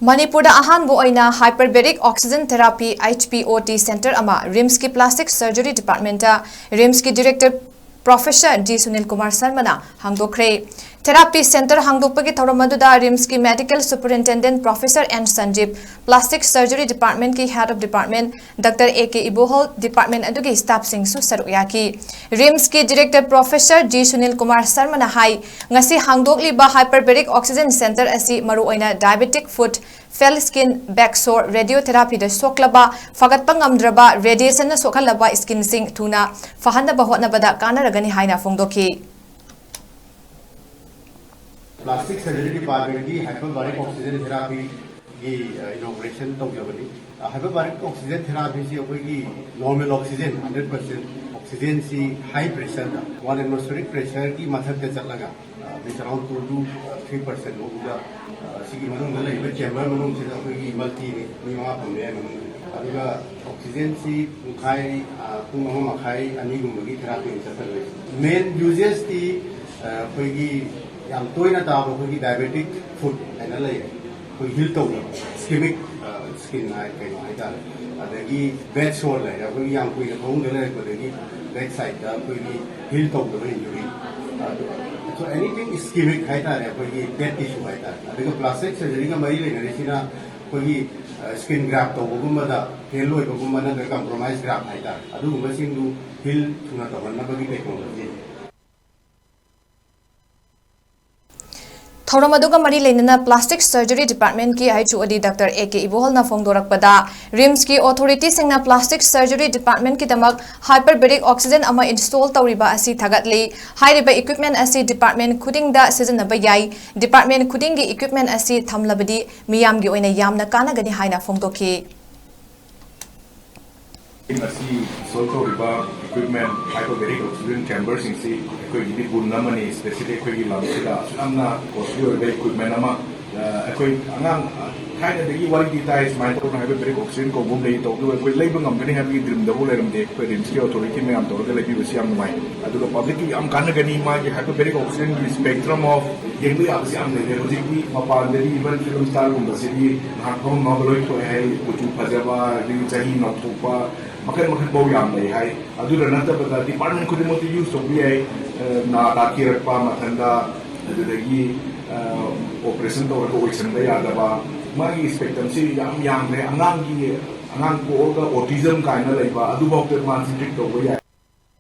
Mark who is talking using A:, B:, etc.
A: Manipur ahanbu oina hyperbaric oxygen therapy HPOT center ama RIMS ki plastic surgery department RIMS ki director Professor 𝗔𝗛𝗔𝗡𝗕𝗔 hangdokre therapy center hangdokpagi thoramaduda RIMS ki medical superintendent Professor N Sanjeev plastic surgery department ki head of department Dr 𝗢𝗑𝗡𝗡𝗑𝗣𝗚 department adugi staff sing su saruyaki RIMS ki director Professor 𝗔𝗛𝗔𝗡𝗕𝗔 hai ngasi hangdokliba hyperbaric oxygen center asi maru oina diabetic foot Fell skin back sore radiotherapy da soklaba fagatpa ngamdraba radiation na sokhalaba skin sing thuna fahanaba hotnabada kanaragani haina fongdoki
B: Plastic surgery department की hyperbaric oxygen therapy की inauguration तौजबनी hyperbaric oxygen therapy से कोई की normal oxygen 100% oxygen से high pressure का 1 atmospheric pressure की मथक के चलगा which around 2 to 3% होगा सिगी मनों गले इबे chamber मनों से कोई की multi ने कोई वहाँ पर ले मनों अभी oxygen से मुखाई पुंगों मखाई अनीगुम्बगी therapy चलता है main uses की कोई की yang toina tahu kogi diabetic foot ena lay kogi heal tau ischemic skin ai kai ai ta adagi bed sore lay kogi yang kogi thong gele kogi back side da kogi heal tau da injury so anything ischemic ai ta kogi dead tissue ai ta adagi plastic surgery ka mai lay ne sina kogi skin graft tau gumba da heal loi gumba na compromise graft ai ta adu gumba sing du heal thuna ta na bagi technology
A: Thoramaduga mari lenana plastic surgery department ki HOD Dr 𝗢𝗡𝗡𝗕𝗔 fongdorakpada RIMS ki authority singna plastic surgery department ki damak hyperbaric oxygen ama install tawriba asi thagatli hairiba equipment asi department khuding da sijanaba yai department khuding gi equipment asi thamlabadi miyam gi oina yamna kanagani haina fongdoki
C: Asi solto riba equipment hyperbaric oxygen chambers in si koi di bunamani specific koi gi lamsida amna costly equipment ama koi angang kaina degi wali details mai to hyperbaric oxygen ko bum lei to do koi leibang am gani habi dream da boleram de koi RIMS ki authority me am to ga lebi basi am mai adu public ki am kan gani ma gi hyperbaric oxygen ki spectrum of yengli absi am ne logic ki mapan deri even film star gum basi ha kom noveloi to hai kuchu phajaba ri jahi not thupa makan bau yang lay hai adu da nata bada department ko demo use to bi ai na takir pa mathanda adu dagi operation to ko operation da ya da ba magi spectrum si yang le angang ko ga autism kaina lay ba adu bau te man strict to ya